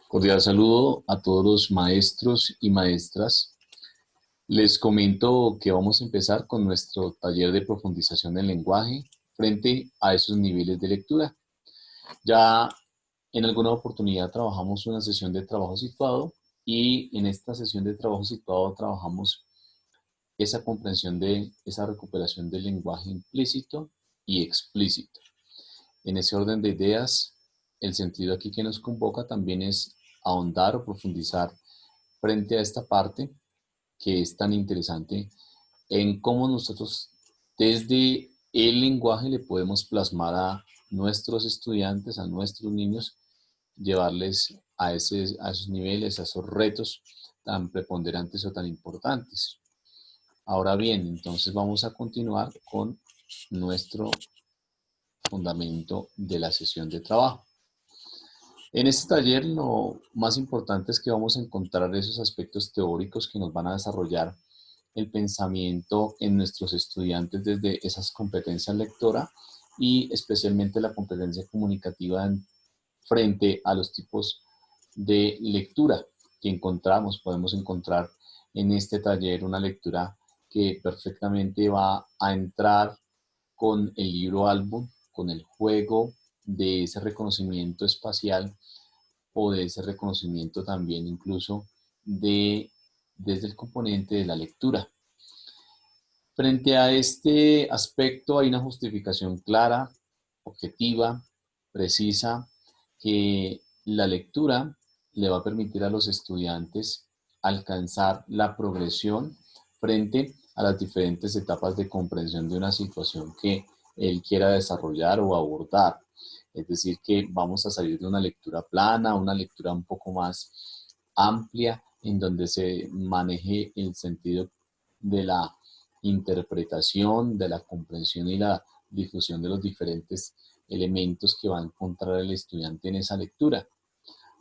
Cordial saludo a todos los maestros y maestras. Les comento que vamos a empezar con nuestro taller de profundización del lenguaje frente a esos niveles de lectura. Ya en alguna oportunidad trabajamos una sesión de trabajo situado y en esta sesión de trabajo situado trabajamos esa comprensión de esa recuperación del lenguaje implícito y explícito. En ese orden de ideas, el sentido aquí que nos convoca también es ahondar o profundizar frente a esta parte que es tan interesante en cómo nosotros desde el lenguaje le podemos plasmar a nuestros estudiantes, a nuestros niños, llevarles a esos niveles, a esos retos tan preponderantes o tan importantes. Ahora bien, entonces vamos a continuar con nuestro fundamento de la sesión de trabajo. En este taller lo más importante es que vamos a encontrar esos aspectos teóricos que nos van a desarrollar el pensamiento en nuestros estudiantes desde esas competencias lectora y especialmente la competencia comunicativa frente a los tipos de lectura que encontramos. Podemos encontrar en este taller una lectura que perfectamente va a entrar con el libro álbum, con el juego de ese reconocimiento espacial o de ese reconocimiento también incluso desde el componente de la lectura. Frente a este aspecto hay una justificación clara, objetiva, precisa, que la lectura le va a permitir a los estudiantes alcanzar la progresión frente a las diferentes etapas de comprensión de una situación que él quiera desarrollar o abordar. Es decir, que vamos a salir de una lectura plana a una lectura un poco más amplia, en donde se maneje el sentido de la interpretación, de la comprensión y la difusión de los diferentes elementos que va a encontrar el estudiante en esa lectura.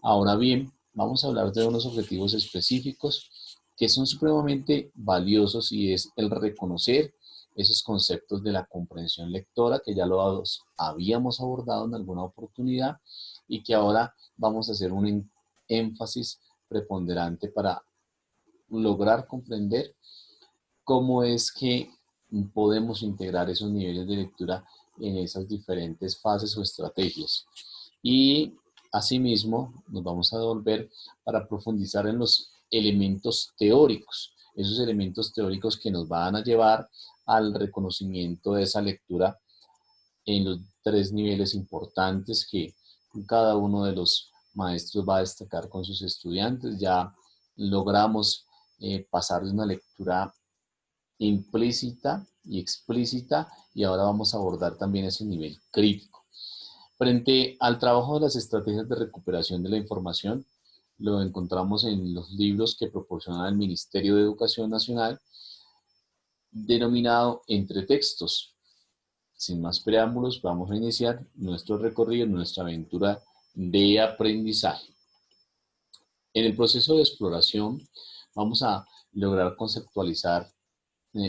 Ahora bien, vamos a hablar de unos objetivos específicos que son supremamente valiosos y es el reconocer esos conceptos de la comprensión lectora que ya lo habíamos abordado en alguna oportunidad y que ahora vamos a hacer un énfasis preponderante para lograr comprender cómo es que podemos integrar esos niveles de lectura en esas diferentes fases o estrategias. Y asimismo nos vamos a devolver para profundizar en los elementos teóricos, esos elementos teóricos que nos van a llevar al reconocimiento de esa lectura en los tres niveles importantes que cada uno de los maestros va a destacar con sus estudiantes. Ya logramos pasar de una lectura implícita y explícita y ahora vamos a abordar también ese nivel crítico. Frente al trabajo de las estrategias de recuperación de la información, lo encontramos en los libros que proporciona el Ministerio de Educación Nacional, denominado Entre Textos. Sin más preámbulos, vamos a iniciar nuestro recorrido, nuestra aventura de aprendizaje. En el proceso de exploración, vamos a lograr conceptualizar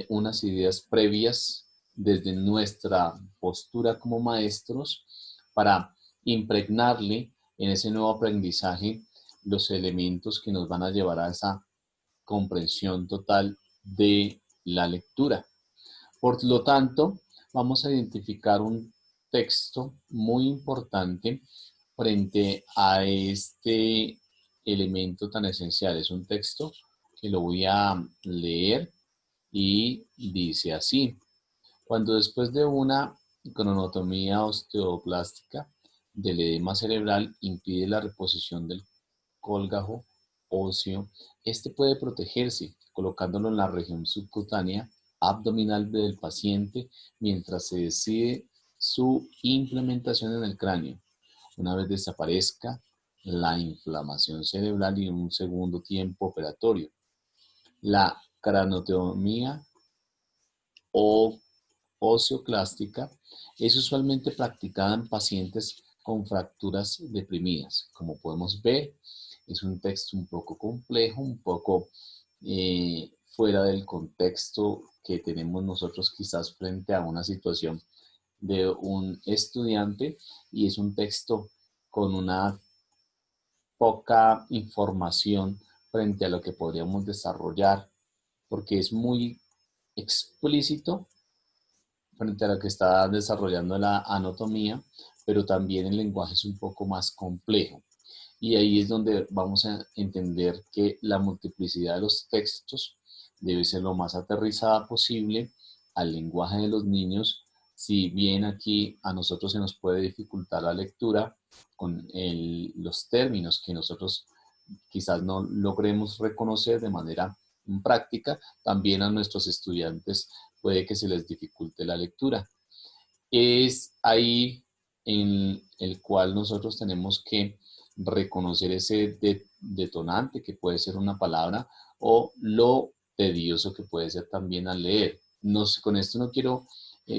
unas ideas previas desde nuestra postura como maestros para impregnarle en ese nuevo aprendizaje los elementos que nos van a llevar a esa comprensión total de la lectura. Por lo tanto, vamos a identificar un texto muy importante frente a este elemento tan esencial. Es un texto que lo voy a leer y dice así: cuando después de una cronotomía osteoplástica del edema cerebral impide la reposición del colgajo óseo, este puede protegerse colocándolo en la región subcutánea abdominal del paciente mientras se decide su implementación en el cráneo. Una vez desaparezca la inflamación cerebral y en un segundo tiempo operatorio. La cranotomía o osteoclástica es usualmente practicada en pacientes con fracturas deprimidas. Como podemos ver, es un texto un poco complejo, un poco fuera del contexto que tenemos nosotros quizás frente a una situación de un estudiante, y es un texto con una poca información frente a lo que podríamos desarrollar, porque es muy explícito frente a lo que está desarrollando la anatomía, pero también el lenguaje es un poco más complejo. Y ahí es donde vamos a entender que la multiplicidad de los textos debe ser lo más aterrizada posible al lenguaje de los niños. Si bien aquí a nosotros se nos puede dificultar la lectura con los términos que nosotros quizás no logremos reconocer de manera práctica, también a nuestros estudiantes puede que se les dificulte la lectura. Es ahí en el cual nosotros tenemos que reconocer ese detonante que puede ser una palabra o lo tedioso que puede ser también al leer. Con esto no quiero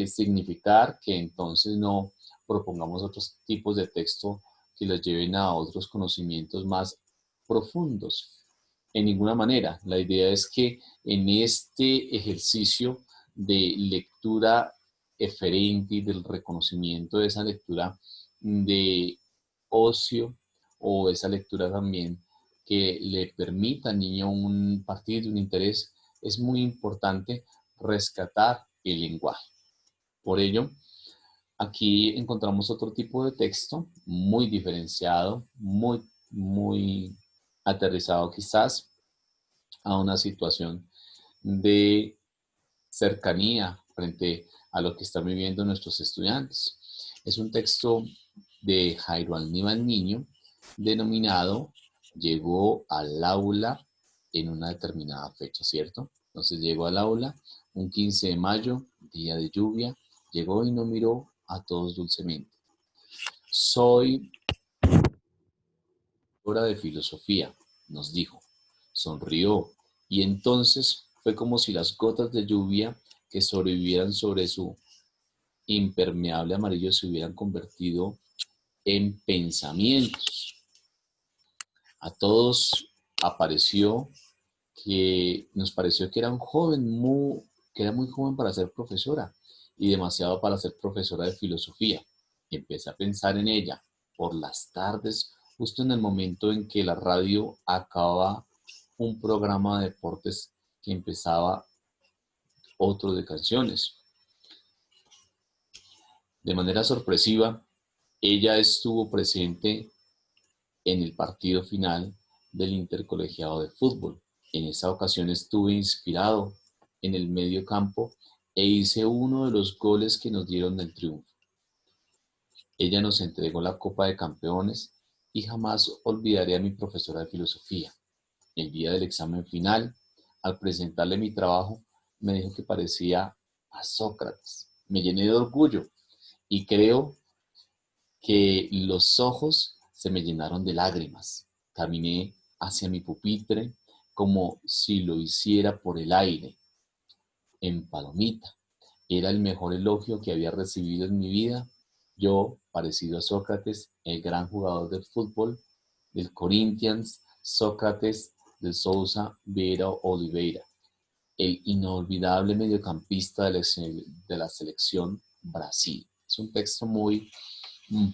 significar que entonces no propongamos otros tipos de texto que los lleven a otros conocimientos más profundos. En ninguna manera. La idea es que en este ejercicio de lectura eferente y del reconocimiento de esa lectura de ocio o esa lectura también que le permita al niño partir de un interés, es muy importante rescatar el lenguaje. Por ello, aquí encontramos otro tipo de texto muy diferenciado, muy aterrizado quizás a una situación de cercanía frente a lo que están viviendo nuestros estudiantes. Es un texto de Jairo Aníbal Niño denominado Llegó al aula en una determinada fecha, ¿cierto? Entonces llegó al aula un 15 de mayo, día de lluvia, llegó y no miró a todos dulcemente. Soy hora de filosofía, nos dijo. Sonrió, y entonces fue como si las gotas de lluvia que sobrevivieran sobre su impermeable amarillo se hubieran convertido en pensamientos. A todos nos pareció que era un joven que era muy joven para ser profesora y demasiado para ser profesora de filosofía. Y empecé a pensar en ella por las tardes, justo en el momento en que la radio acababa un programa de deportes que empezaba otro de canciones. De manera sorpresiva, ella estuvo presente en el partido final del intercolegiado de fútbol. En esa ocasión estuve inspirado en el medio campo e hice uno de los goles que nos dieron el triunfo. Ella nos entregó la Copa de Campeones y jamás olvidaré a mi profesora de filosofía. El día del examen final, al presentarle mi trabajo, me dijo que parecía a Sócrates. Me llené de orgullo y creo que los ojos se me llenaron de lágrimas. Caminé hacia mi pupitre como si lo hiciera por el aire, en palomita. Era el mejor elogio que había recibido en mi vida. Yo, parecido a Sócrates, el gran jugador del fútbol, del Corinthians, Sócrates de Souza Vieira Oliveira, el inolvidable mediocampista de la selección Brasil. Es un texto muy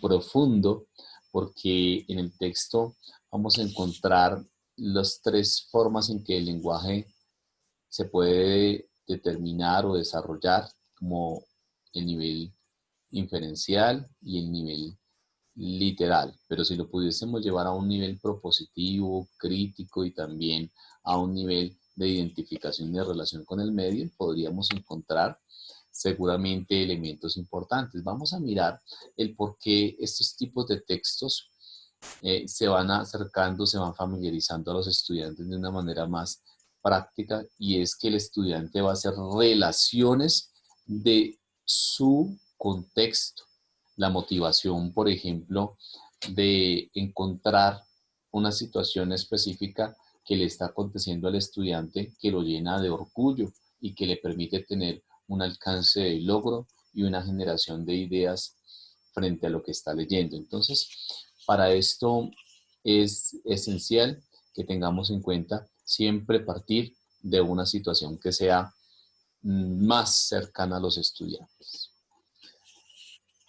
profundo porque en el texto vamos a encontrar las tres formas en que el lenguaje se puede determinar o desarrollar, como el nivel inferencial y el nivel literal, pero si lo pudiésemos llevar a un nivel propositivo, crítico y también a un nivel de identificación y de relación con el medio, podríamos encontrar seguramente elementos importantes. Vamos a mirar el por qué estos tipos de textos se van acercando, se van familiarizando a los estudiantes de una manera más práctica, y es que el estudiante va a hacer relaciones de su contexto. La motivación, por ejemplo, de encontrar una situación específica que le está aconteciendo al estudiante, que lo llena de orgullo y que le permite tener un alcance de logro y una generación de ideas frente a lo que está leyendo. Entonces, para esto es esencial que tengamos en cuenta siempre partir de una situación que sea más cercana a los estudiantes.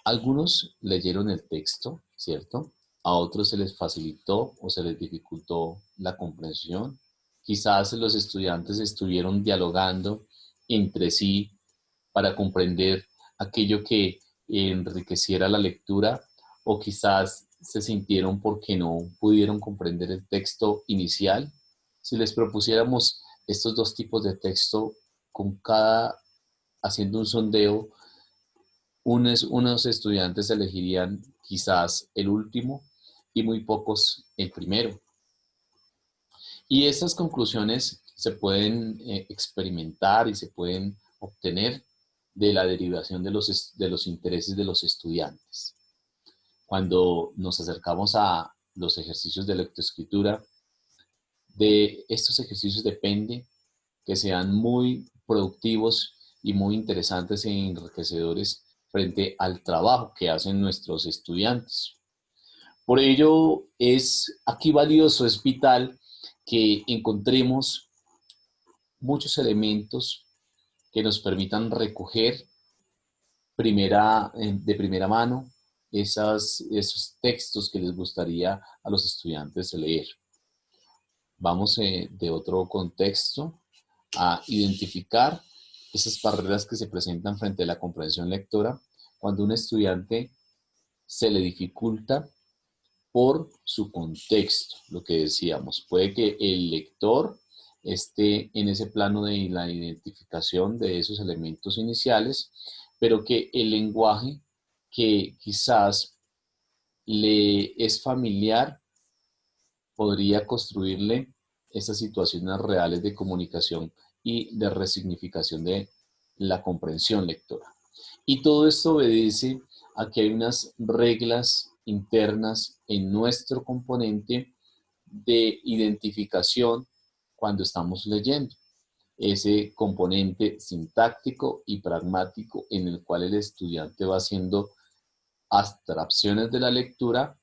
Algunos leyeron el texto, ¿cierto? a otros se les facilitó o se les dificultó la comprensión. Quizás los estudiantes estuvieron dialogando entre sí para comprender aquello que enriqueciera la lectura, o quizás se sintieron porque no pudieron comprender el texto inicial. Si les propusiéramos estos dos tipos de texto, haciendo un sondeo, unos estudiantes elegirían quizás el último y muy pocos el primero. Y estas conclusiones se pueden experimentar y se pueden obtener de la derivación de los intereses de los estudiantes. Cuando nos acercamos a los ejercicios de lectoescritura, de estos ejercicios depende que sean muy productivos y muy interesantes e enriquecedores frente al trabajo que hacen nuestros estudiantes. Por ello es aquí valioso, es vital que encontremos muchos elementos que nos permitan recoger de primera mano esos textos que les gustaría a los estudiantes leer. Vamos de otro contexto a identificar esas barreras que se presentan frente a la comprensión lectora cuando un estudiante se le dificulta por su contexto. Lo que decíamos, puede que el lector esté en ese plano de la identificación de esos elementos iniciales, pero que el lenguaje que quizás le es familiar podría construirle esas situaciones reales de comunicación y de resignificación de la comprensión lectora. Y todo esto obedece a que hay unas reglas internas en nuestro componente de identificación cuando estamos leyendo. Ese componente sintáctico y pragmático en el cual el estudiante va haciendo abstracciones de la lectura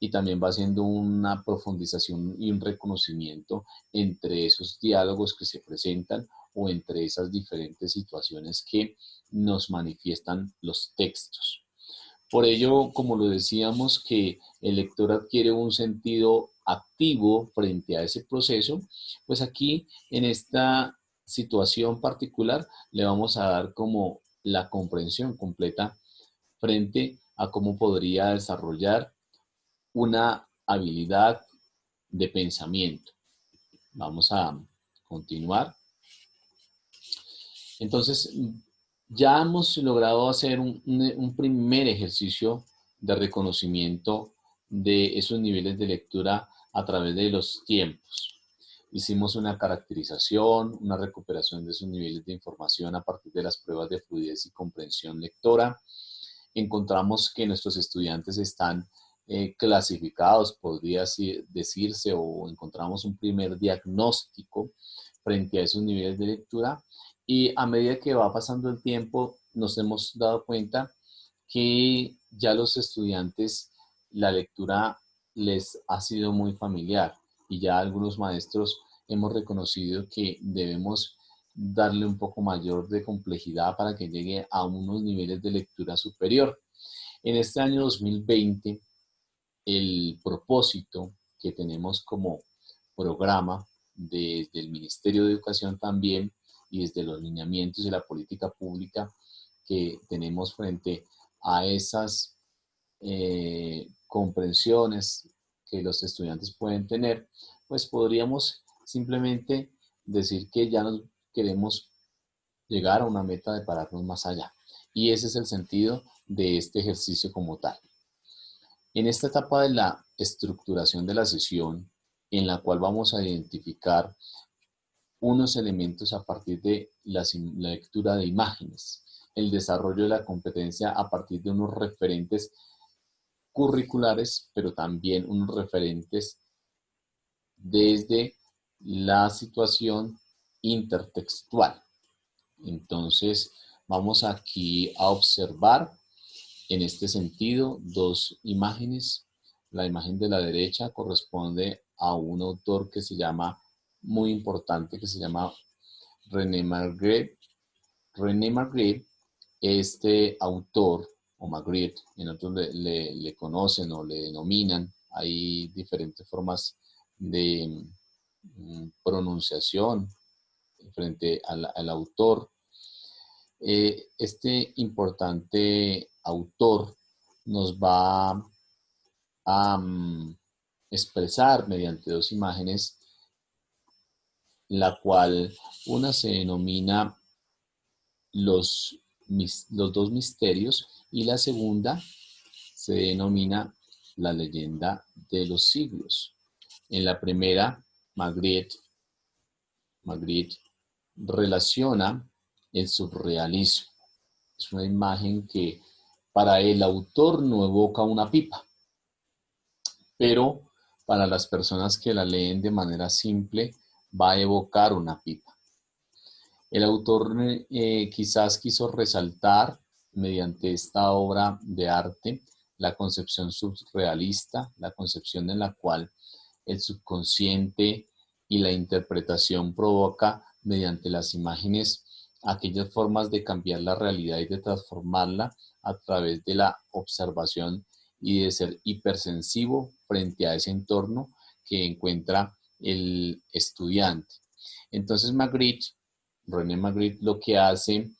y también va haciendo una profundización y un reconocimiento entre esos diálogos que se presentan o entre esas diferentes situaciones que nos manifiestan los textos. Por ello, como lo decíamos, que el lector adquiere un sentido activo frente a ese proceso, pues aquí en esta situación particular le vamos a dar como la comprensión completa frente a cómo podría desarrollar una habilidad de pensamiento. Vamos a continuar. Entonces, ya hemos logrado hacer un primer ejercicio de reconocimiento de esos niveles de lectura a través de los tiempos. Hicimos una caracterización, una recuperación de esos niveles de información a partir de las pruebas de fluidez y comprensión lectora. Encontramos que nuestros estudiantes están clasificados, podría decirse, o encontramos un primer diagnóstico frente a esos niveles de lectura. Y a medida que va pasando el tiempo, nos hemos dado cuenta que ya los estudiantes la lectura les ha sido muy familiar y ya algunos maestros hemos reconocido que debemos darle un poco mayor de complejidad para que llegue a unos niveles de lectura superior. En este año 2020, el propósito que tenemos como programa desde el Ministerio de Educación también y desde los lineamientos de la política pública que tenemos frente a esas comprensiones que los estudiantes pueden tener, pues podríamos simplemente decir que ya nos queremos llegar a una meta de pararnos más allá. Y ese es el sentido de este ejercicio como tal. En esta etapa de la estructuración de la sesión, en la cual vamos a identificar unos elementos a partir de la lectura de imágenes, el desarrollo de la competencia a partir de unos referentes curriculares, pero también unos referentes desde la situación intertextual. Entonces, vamos aquí a observar en este sentido dos imágenes. La imagen de la derecha corresponde a un autor que se llama, muy importante, que se llama René Magritte. René Magritte, este autor, o Magritte, en otros le conocen o le denominan hay diferentes formas de pronunciación frente al autor. Este importante autor nos va a expresar mediante dos imágenes, la cual una se denomina los dos misterios y la segunda se denomina la leyenda de los siglos. En la primera, Magritte relaciona el surrealismo. Es una imagen que para el autor no evoca una pipa, pero para las personas que la leen de manera simple va a evocar una pipa. El autor quizás quiso resaltar mediante esta obra de arte la concepción surrealista, la concepción en la cual el subconsciente y la interpretación provoca mediante las imágenes aquellas formas de cambiar la realidad y de transformarla a través de la observación y de ser hipersensivo frente a ese entorno que encuentra el estudiante. Entonces René Magritte lo que hace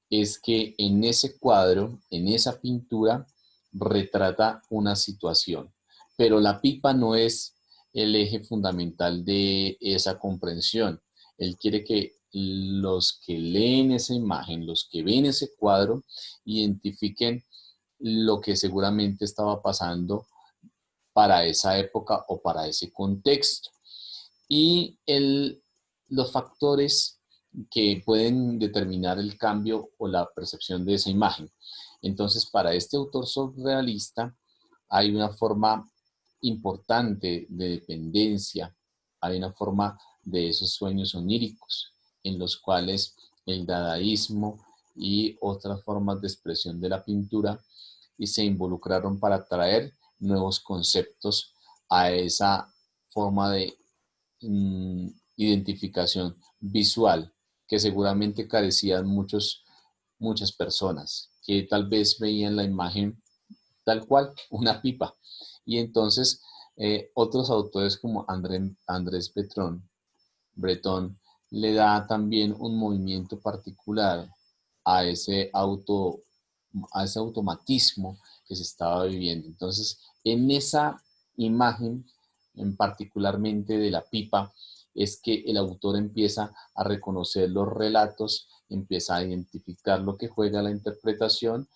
es que en ese cuadro, en esa pintura, retrata una situación, pero la pipa no es el eje fundamental de esa comprensión. Él quiere que los que leen esa imagen, los que ven ese cuadro, identifiquen lo que seguramente estaba pasando para esa época o para ese contexto. Y los factores que pueden determinar el cambio o la percepción de esa imagen. Entonces, para este autor surrealista hay una forma importante de dependencia, hay una forma de esos sueños oníricos en los cuales el dadaísmo y otras formas de expresión de la pintura y se involucraron para traer nuevos conceptos a esa forma de identificación visual que seguramente carecían muchas personas que tal vez veían la imagen tal cual, una pipa. Y entonces otros autores como Andrés Breton le da también un movimiento particular a ese, a ese automatismo que se estaba viviendo. Entonces, en esa imagen, en particularmente de la pipa, es que el autor empieza a reconocer los relatos, empieza a identificar lo que juega la interpretación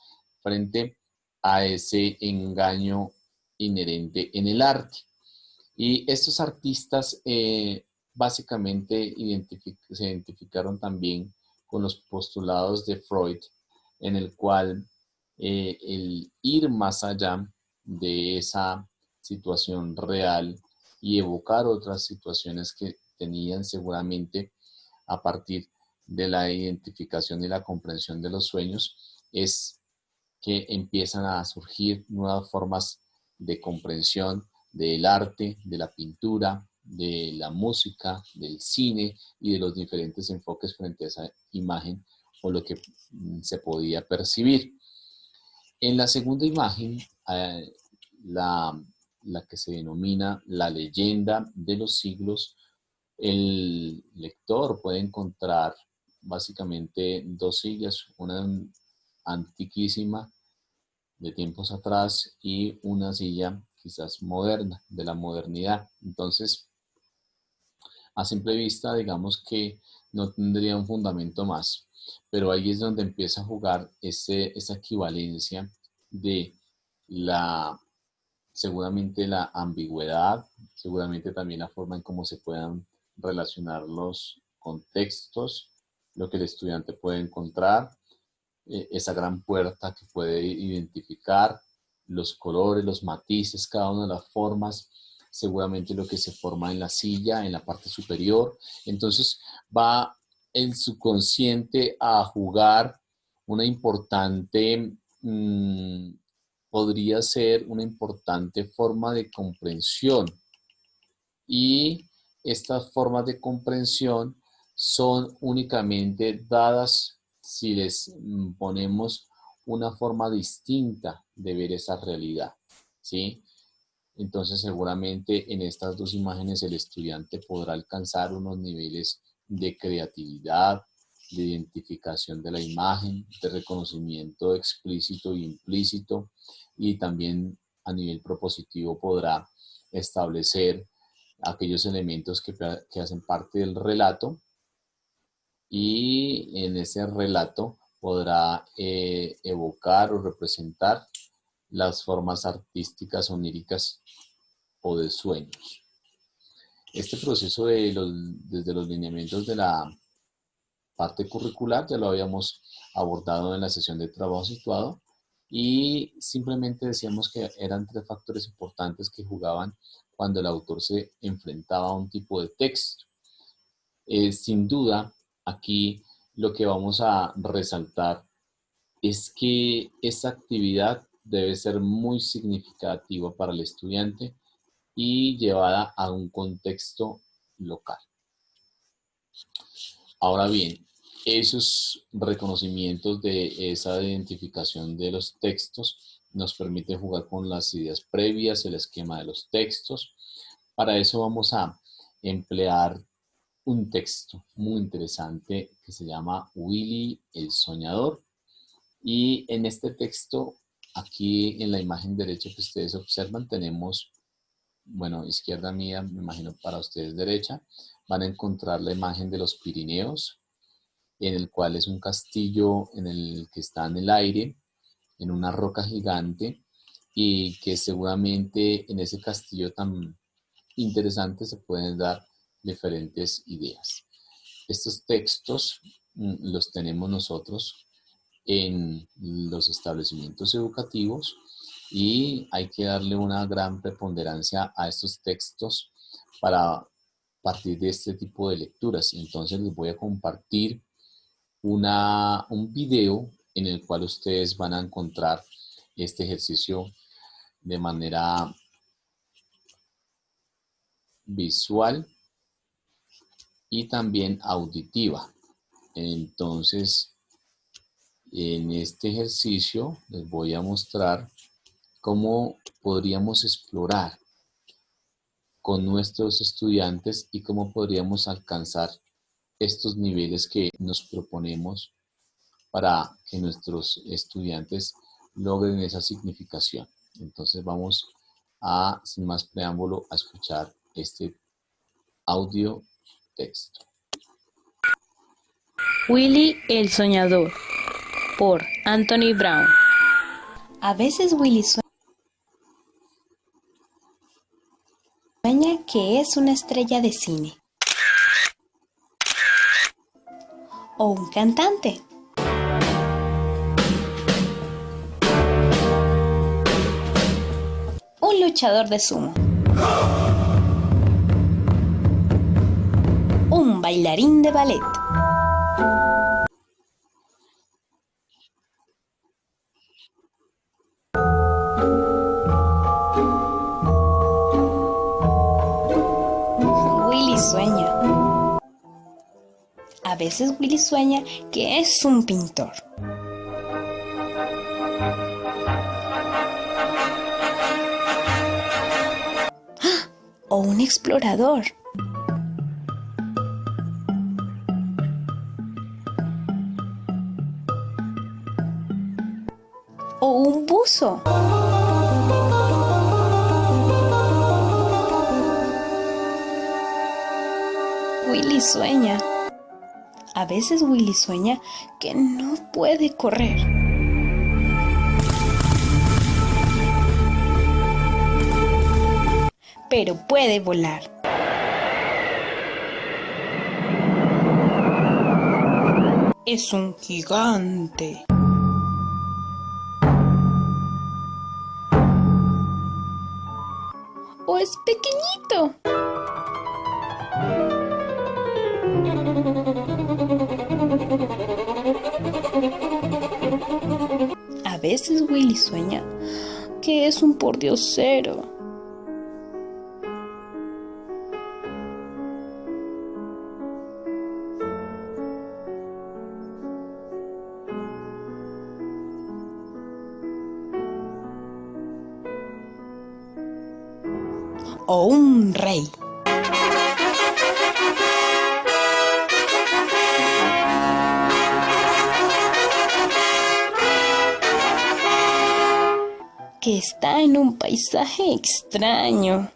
frente a ese engaño inherente en el arte. Y estos artistas básicamente se identificaron también con los postulados de Freud, en el cual el ir más allá de esa situación real y evocar otras situaciones que tenían seguramente a partir de la identificación y la comprensión de los sueños, es que empiezan a surgir nuevas formas de comprensión del arte, de la pintura, de la música, del cine y de los diferentes enfoques frente a esa imagen o lo que se podía percibir. En la segunda imagen, la que se denomina la leyenda de los siglos, el lector puede encontrar básicamente dos sillas, una antiquísima de tiempos atrás y una silla quizás moderna, de la modernidad. Entonces, a simple vista, digamos que no tendría un fundamento más, pero ahí es donde empieza a jugar esa equivalencia de seguramente la ambigüedad, seguramente también la forma en cómo se puedan relacionar los contextos, lo que el estudiante puede encontrar, esa gran puerta que puede identificar, los colores, los matices, cada una de las formas, seguramente lo que se forma en la silla, en la parte superior. Entonces va el subconsciente a jugar una importante, podría ser una importante forma de comprensión. Y estas formas de comprensión son únicamente dadas si les ponemos una forma distinta de ver esa realidad, ¿sí? Entonces seguramente en estas dos imágenes el estudiante podrá alcanzar unos niveles de creatividad, de identificación de la imagen, de reconocimiento explícito e implícito, y también a nivel propositivo podrá establecer aquellos elementos que hacen parte del relato, y en ese relato podrá evocar o representar las formas artísticas oníricas o de sueños. Este proceso desde los lineamientos de la parte curricular ya lo habíamos abordado en la sesión de trabajo situado, y simplemente decíamos que eran tres factores importantes que jugaban cuando el autor se enfrentaba a un tipo de texto. Sin duda, aquí lo que vamos a resaltar es que esta actividad debe ser muy significativa para el estudiante y llevada a un contexto local. Ahora bien, esos reconocimientos de esa identificación de los textos nos permiten jugar con las ideas previas, el esquema de los textos. Para eso vamos a emplear un texto muy interesante que se llama Willy el Soñador. Y en este texto, aquí en la imagen derecha que ustedes observan, tenemos, bueno, izquierda mía, me imagino para ustedes derecha, van a encontrar la imagen de los Pirineos, en el cual es un castillo en el que está en el aire, en una roca gigante, y que seguramente en ese castillo tan interesante se pueden dar diferentes ideas. Estos textos los tenemos nosotros en los establecimientos educativos, y hay que darle una gran preponderancia a estos textos para partir de este tipo de lecturas. Entonces les voy a compartir un video en el cual ustedes van a encontrar este ejercicio de manera visual y también auditiva. Entonces, en este ejercicio les voy a mostrar cómo podríamos explorar con nuestros estudiantes y cómo podríamos alcanzar estos niveles que nos proponemos para que nuestros estudiantes logren esa significación. Entonces vamos a, sin más preámbulo, a escuchar este audio texto. Willy el Soñador, por Anthony Brown. A veces Willy sueña que es una estrella de cine o un cantante. Un luchador de sumo. Un bailarín de ballet. Willy sueña. A veces Willy sueña que es un pintor. O un explorador. O un buzo. Willy sueña. A veces Willy sueña que no puede correr. Pero puede volar. Es un gigante. O es pequeñito. A veces Willy sueña que es un pordiosero. o un rey. Que está en un paisaje extraño.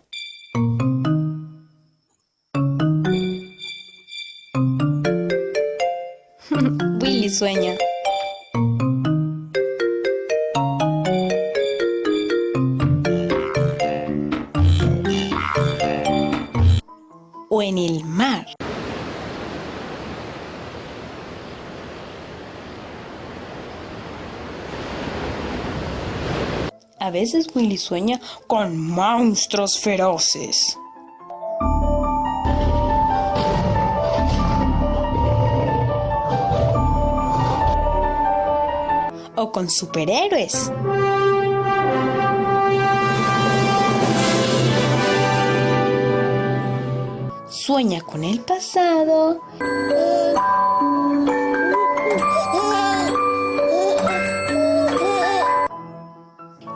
Willy sueña. O en el mar. A veces Willy sueña con monstruos feroces. O con superhéroes. Sueña con el pasado.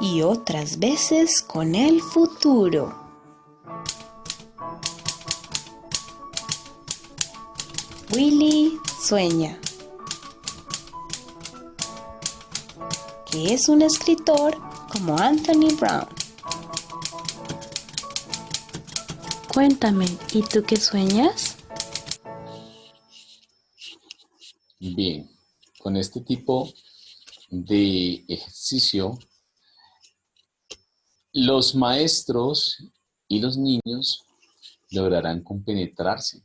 Y otras veces con el futuro. Willy sueña. Que es un escritor como Anthony Brown. Cuéntame, ¿y tú qué sueñas? Bien, con este tipo de ejercicio, los maestros y los niños lograrán compenetrarse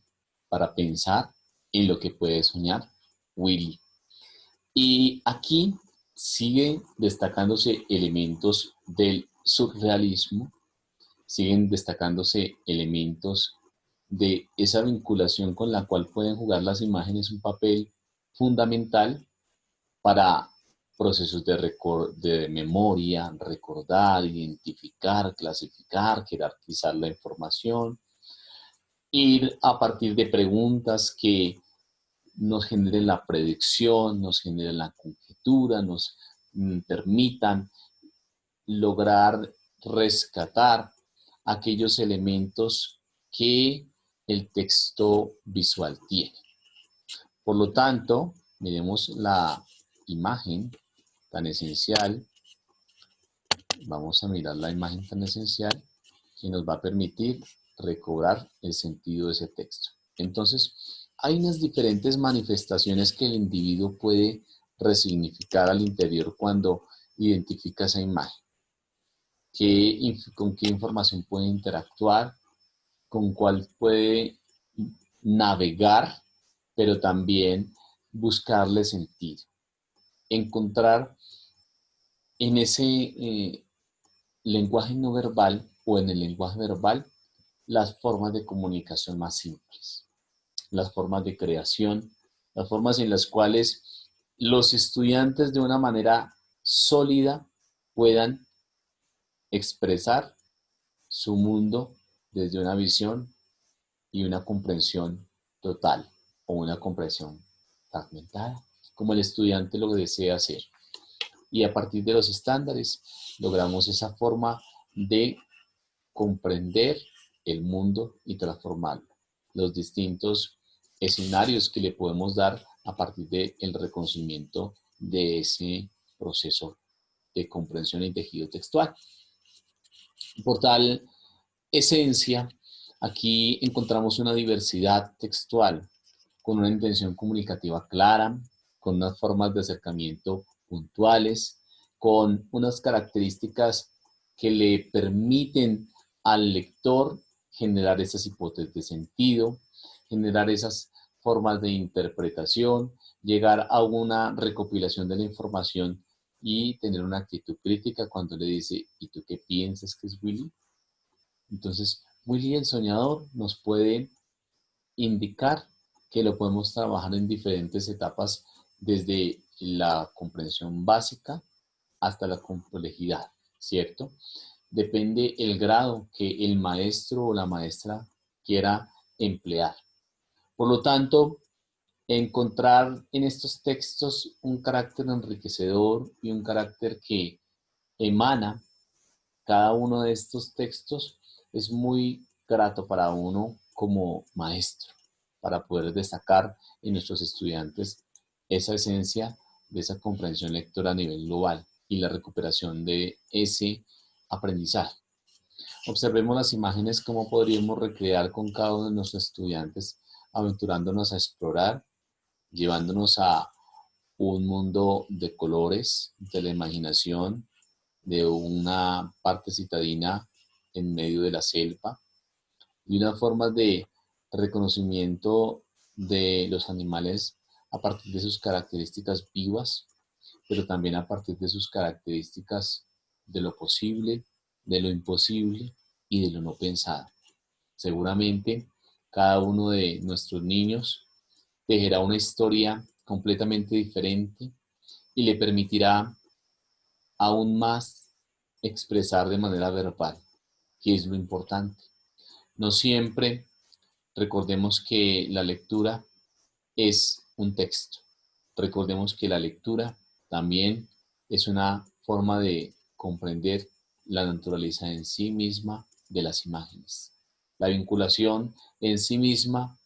para pensar en lo que puede soñar Willy. Y aquí siguen destacándose elementos del surrealismo, siguen destacándose elementos de esa vinculación con la cual pueden jugar las imágenes un papel fundamental para procesos de memoria, recordar, identificar, clasificar, jerarquizar la información, ir a partir de preguntas que nos generen la predicción, nos generen la conjetura, nos permitan lograr rescatar aquellos elementos que el texto visual tiene. Por lo tanto, miremos la imagen tan esencial. Vamos a mirar la imagen tan esencial que nos va a permitir recobrar el sentido de ese texto. Entonces, hay unas diferentes manifestaciones que el individuo puede resignificar al interior cuando identifica esa imagen. ¿Con qué información puede interactuar? ¿Con cuál puede navegar? Pero también buscarle sentido. Encontrar en ese lenguaje no verbal o en el lenguaje verbal las formas de comunicación más simples, las formas de creación, las formas en las cuales los estudiantes de una manera sólida puedan expresar su mundo desde una visión y una comprensión total o una comprensión fragmentada, como el estudiante lo desea hacer. Y a partir de los estándares logramos esa forma de comprender el mundo y transformarlo. Los distintos escenarios que le podemos dar a partir del reconocimiento de ese proceso de comprensión y tejido textual. Por tal esencia, aquí encontramos una diversidad textual con una intención comunicativa clara, con unas formas de acercamiento puntuales, con unas características que le permiten al lector generar esas hipótesis de sentido, generar esas formas de interpretación, llegar a una recopilación de la información y tener una actitud crítica cuando le dice, ¿y tú qué piensas que es Willy? Entonces, Willy el soñador nos puede indicar que lo podemos trabajar en diferentes etapas, desde la comprensión básica hasta la complejidad, ¿cierto? Depende el grado que el maestro o la maestra quiera emplear. Por lo tanto, encontrar en estos textos un carácter enriquecedor y un carácter que emana cada uno de estos textos es muy grato para uno como maestro, para poder destacar en nuestros estudiantes esa esencia de esa comprensión lectora a nivel global y la recuperación de ese aprendizaje. Observemos las imágenes, cómo podríamos recrear con cada uno de nuestros estudiantes, aventurándonos a explorar, llevándonos a un mundo de colores, de la imaginación, de una parte citadina en medio de la selva, y unas formas de reconocimiento de los animales a partir de sus características vivas, pero también a partir de sus características de lo posible, de lo imposible y de lo no pensado. Seguramente cada uno de nuestros niños tejerá una historia completamente diferente y le permitirá aún más expresar de manera verbal, que es lo importante. No siempre recordemos que la lectura es un texto. Recordemos que la lectura también es una forma de comprender la naturaleza en sí misma de las imágenes. La vinculación en sí misma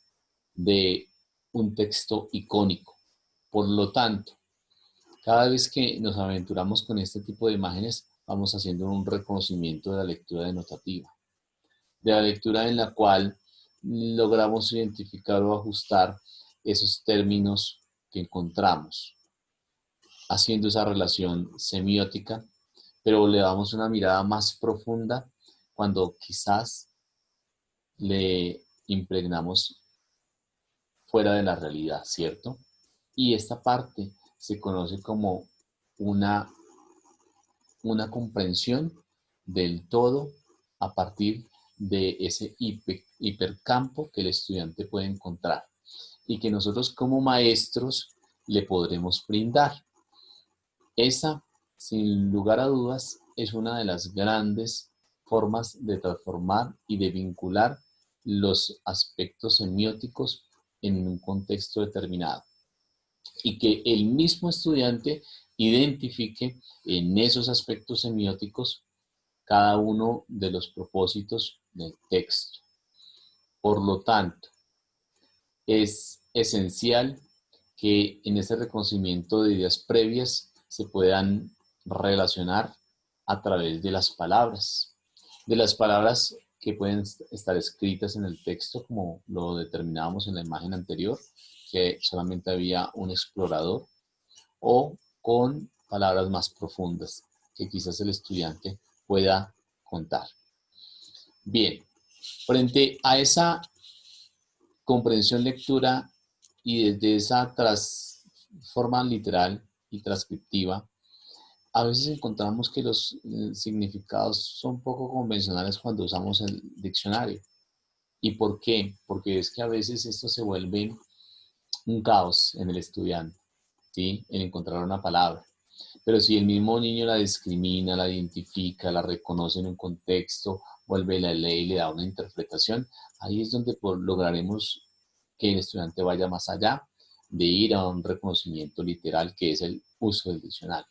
de un texto icónico. Por lo tanto, cada vez que nos aventuramos con este tipo de imágenes, vamos haciendo un reconocimiento de la lectura denotativa, de la lectura en la cual logramos identificar o ajustar esos términos que encontramos, haciendo esa relación semiótica, pero le damos una mirada más profunda cuando quizás le impregnamos fuera de la realidad, ¿cierto? Y esta parte se conoce como una, una comprensión del todo a partir de ese hipercampo que el estudiante puede encontrar y que nosotros como maestros le podremos brindar. Esa, sin lugar a dudas, es una de las grandes formas de transformar y de vincular los aspectos semióticos en un contexto determinado. Y que el mismo estudiante identifique en esos aspectos semióticos cada uno de los propósitos del texto. Por lo tanto, es esencial que en ese reconocimiento de ideas previas se puedan relacionar a través de las palabras que pueden estar escritas en el texto, como lo determinábamos en la imagen anterior, que solamente había un explorador, o con palabras más profundas que quizás el estudiante pueda contar. Bien, frente a esa comprensión lectura y desde esa forma literal y transcriptiva, a veces encontramos que los significados son poco convencionales cuando usamos el diccionario. ¿Y por qué? Porque es que a veces esto se vuelve un caos en el estudiante, ¿sí? En encontrar una palabra. Pero si el mismo niño la discrimina, la identifica, la reconoce en un contexto, vuelve la ley y le da una interpretación, ahí es donde lograremos que el estudiante vaya más allá de ir a un reconocimiento literal que es el uso del diccionario.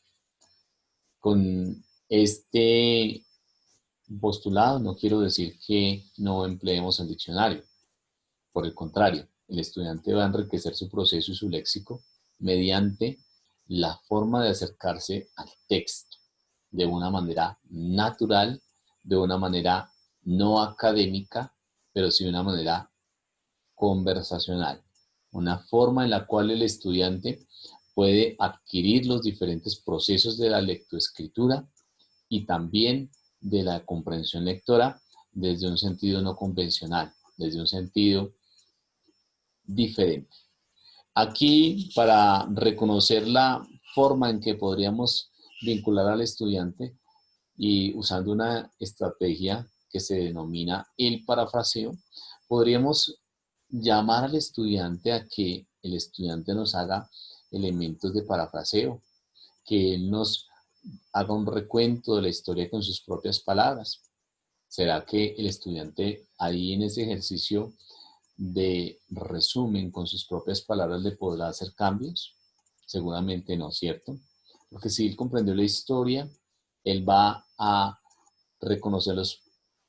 Con este postulado no quiero decir que no empleemos el diccionario. Por el contrario, el estudiante va a enriquecer su proceso y su léxico mediante la forma de acercarse al texto de una manera natural, de una manera no académica, pero sí de una manera conversacional. Una forma en la cual el estudiante puede adquirir los diferentes procesos de la lectoescritura y también de la comprensión lectora desde un sentido no convencional, desde un sentido diferente. Aquí, para reconocer la forma en que podríamos vincular al estudiante y usando una estrategia que se denomina el parafraseo, podríamos llamar al estudiante a que el estudiante nos haga elementos de parafraseo, que él nos haga un recuento de la historia con sus propias palabras. ¿Será que el estudiante ahí en ese ejercicio de resumen con sus propias palabras le podrá hacer cambios? Seguramente no, ¿cierto? Porque si él comprendió la historia, él va a reconocer los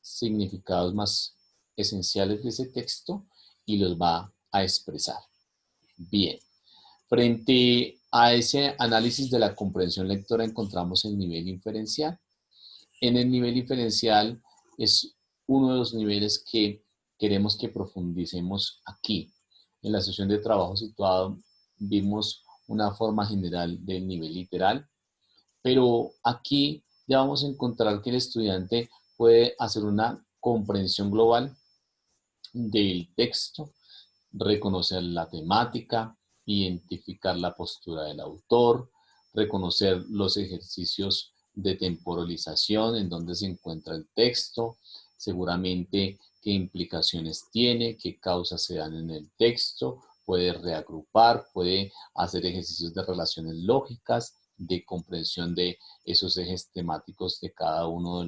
significados más esenciales de ese texto y los va a expresar. Bien, frente a ese análisis de la comprensión lectora encontramos el nivel inferencial. En el nivel inferencial es uno de los niveles que queremos que profundicemos aquí. En la sesión de trabajo situado vimos una forma general del nivel literal, pero aquí ya vamos a encontrar que el estudiante puede hacer una comprensión global del texto, reconocer la temática, identificar la postura del autor, reconocer los ejercicios de temporalización en donde se encuentra el texto, seguramente qué implicaciones tiene, qué causas se dan en el texto, puede reagrupar, puede hacer ejercicios de relaciones lógicas, de comprensión de esos ejes temáticos de cada uno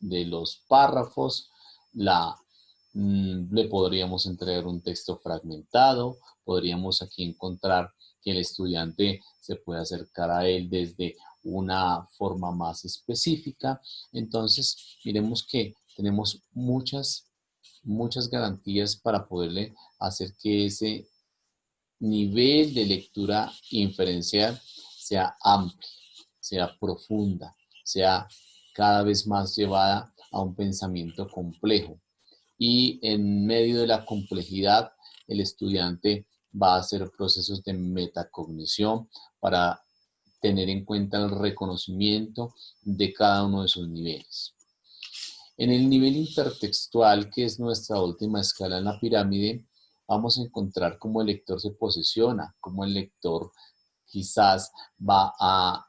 de los párrafos, le podríamos entregar un texto fragmentado, podríamos aquí encontrar que el estudiante se puede acercar a él desde una forma más específica. Entonces, miremos que tenemos muchas garantías para poderle hacer que ese nivel de lectura inferencial sea amplia, sea profunda, sea cada vez más llevada a un pensamiento complejo. Y en medio de la complejidad, el estudiante va a hacer procesos de metacognición para tener en cuenta el reconocimiento de cada uno de sus niveles. En el nivel intertextual, que es nuestra última escala en la pirámide, vamos a encontrar cómo el lector se posiciona, cómo el lector quizás va a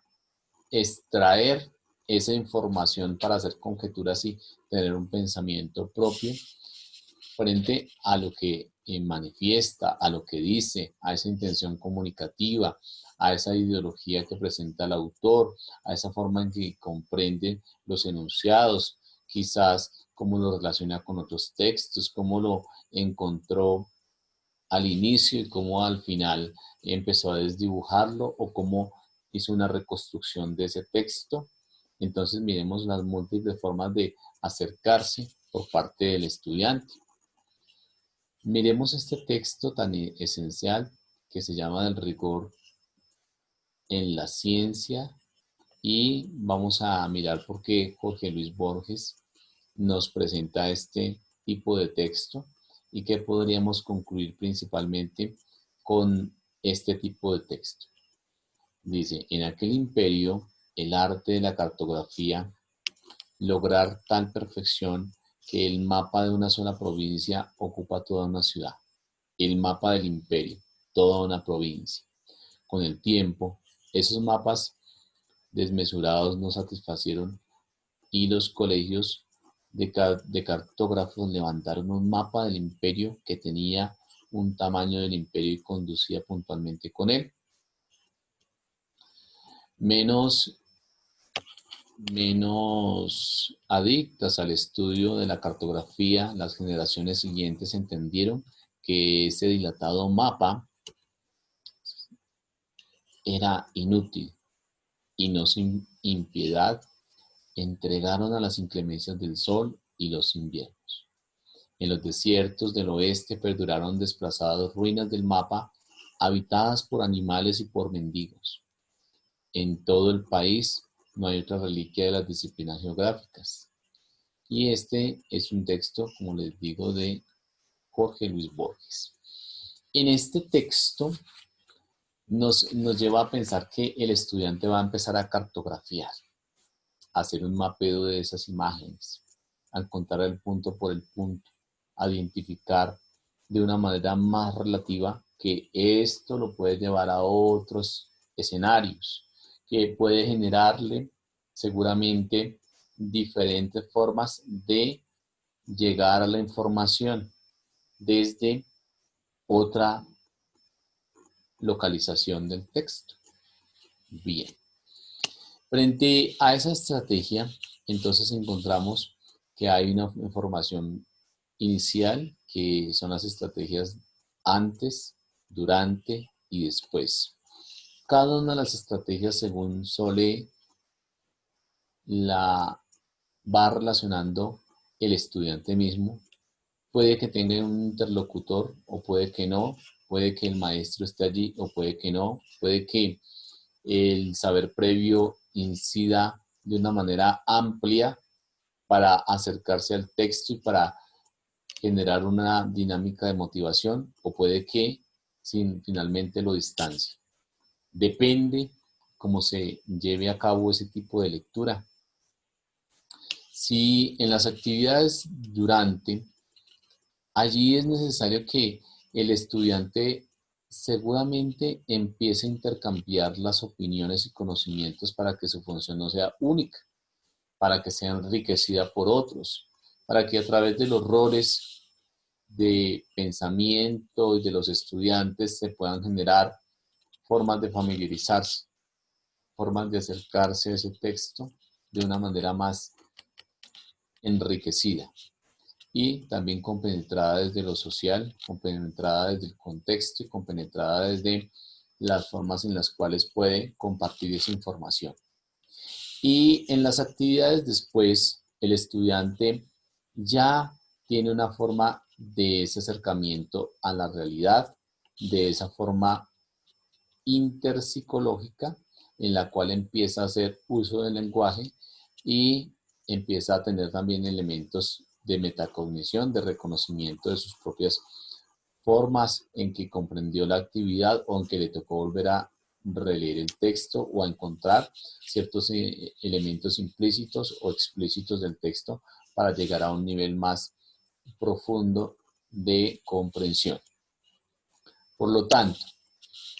extraer esa información para hacer conjeturas y tener un pensamiento propio frente a lo que manifiesta, a lo que dice, a esa intención comunicativa, a esa ideología que presenta el autor, a esa forma en que comprende los enunciados, quizás cómo lo relaciona con otros textos, cómo lo encontró al inicio y cómo al final empezó a desdibujarlo o cómo hizo una reconstrucción de ese texto. Entonces miremos las múltiples formas de acercarse por parte del estudiante. Miremos este texto tan esencial que se llama del rigor en la ciencia y vamos a mirar por qué Jorge Luis Borges nos presenta este tipo de texto y qué podríamos concluir principalmente con este tipo de texto. Dice, en aquel imperio, el arte de la cartografía, lograr tal perfección que el mapa de una sola provincia ocupa toda una ciudad. El mapa del imperio, toda una provincia. Con el tiempo, esos mapas desmesurados no satisfacieron y los colegios de cartógrafos levantaron un mapa del imperio que tenía un tamaño del imperio y conducía puntualmente con él. Menos adictas al estudio de la cartografía, las generaciones siguientes entendieron que ese dilatado mapa era inútil y no sin impiedad entregaron a las inclemencias del sol y los inviernos. En los desiertos del oeste perduraron desplazadas ruinas del mapa habitadas por animales y por mendigos. En todo el país no hay otra reliquia de las disciplinas geográficas. Y este es un texto, como les digo, de Jorge Luis Borges. En este texto nos lleva a pensar que el estudiante va a empezar a cartografiar, a hacer un mapeo de esas imágenes, a encontrar el punto por el punto, a identificar de una manera más relativa que esto lo puede llevar a otros escenarios, que puede generarle seguramente diferentes formas de llegar a la información desde otra localización del texto. Bien. Frente a esa estrategia, entonces encontramos que hay una información inicial, que son las estrategias antes, durante y después. Cada una de las estrategias, según Sole, la va relacionando el estudiante mismo. Puede que tenga un interlocutor o puede que no, puede que el maestro esté allí o puede que no, puede que el saber previo incida de una manera amplia para acercarse al texto y para generar una dinámica de motivación, o puede que finalmente lo distancie. Depende cómo se lleve a cabo ese tipo de lectura. Si en las actividades durante, allí es necesario que el estudiante seguramente empiece a intercambiar las opiniones y conocimientos para que su función no sea única, para que sea enriquecida por otros, para que a través de los roles de pensamiento y de los estudiantes se puedan generar formas de familiarizarse, formas de acercarse a ese texto de una manera más enriquecida y también compenetrada desde lo social, compenetrada desde el contexto y compenetrada desde las formas en las cuales puede compartir esa información. Y en las actividades después, el estudiante ya tiene una forma de ese acercamiento a la realidad, de esa forma interpsicológica en la cual empieza a hacer uso del lenguaje y empieza a tener también elementos de metacognición, de reconocimiento de sus propias formas en que comprendió la actividad o en que le tocó volver a releer el texto o a encontrar ciertos elementos implícitos o explícitos del texto para llegar a un nivel más profundo de comprensión. Por lo tanto,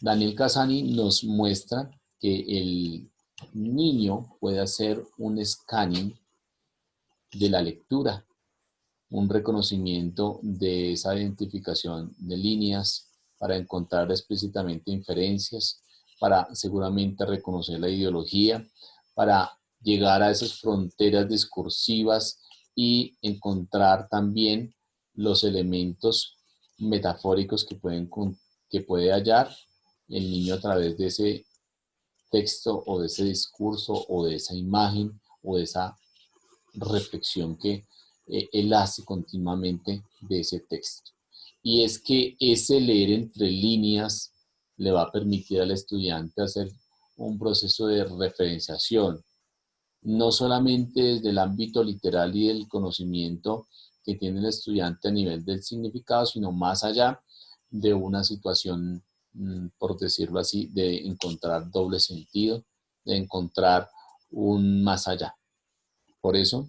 Daniel Cassani nos muestra que el niño puede hacer un scanning de la lectura, un reconocimiento de esa identificación de líneas para encontrar explícitamente inferencias, para seguramente reconocer la ideología, para llegar a esas fronteras discursivas y encontrar también los elementos metafóricos que puede hallar el niño a través de ese texto o de ese discurso o de esa imagen o de esa reflexión que él hace continuamente de ese texto. Y es que ese leer entre líneas le va a permitir al estudiante hacer un proceso de referenciación, no solamente desde el ámbito literal y del conocimiento que tiene el estudiante a nivel del significado, sino más allá de una situación, por decirlo así, de encontrar doble sentido, de encontrar un más allá. Por eso,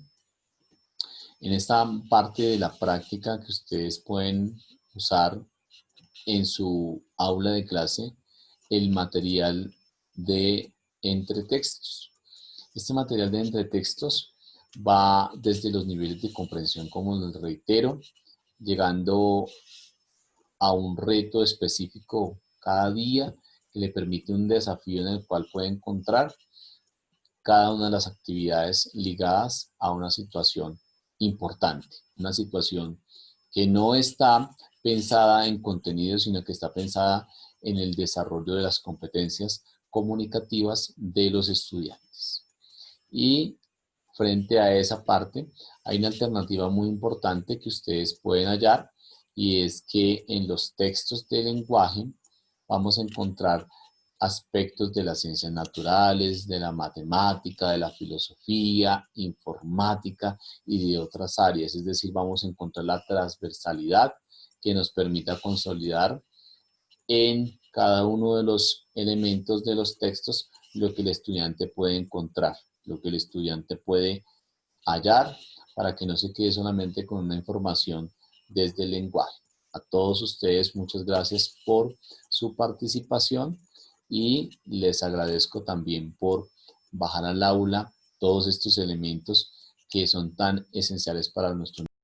en esta parte de la práctica que ustedes pueden usar en su aula de clase, el material de entretextos. Este material de entretextos va desde los niveles de comprensión, como les reitero, llegando a un reto específico cada día que le permite un desafío en el cual puede encontrar cada una de las actividades ligadas a una situación importante, una situación que no está pensada en contenido, sino que está pensada en el desarrollo de las competencias comunicativas de los estudiantes. Y frente a esa parte, hay una alternativa muy importante que ustedes pueden hallar, y es que en los textos de lenguaje vamos a encontrar aspectos de las ciencias naturales, de la matemática, de la filosofía, informática y de otras áreas. Es decir, vamos a encontrar la transversalidad que nos permita consolidar en cada uno de los elementos de los textos lo que el estudiante puede encontrar, lo que el estudiante puede hallar, para que no se quede solamente con una información desde el lenguaje. A todos ustedes, muchas gracias por su participación y les agradezco también por bajar al aula todos estos elementos que son tan esenciales para nuestro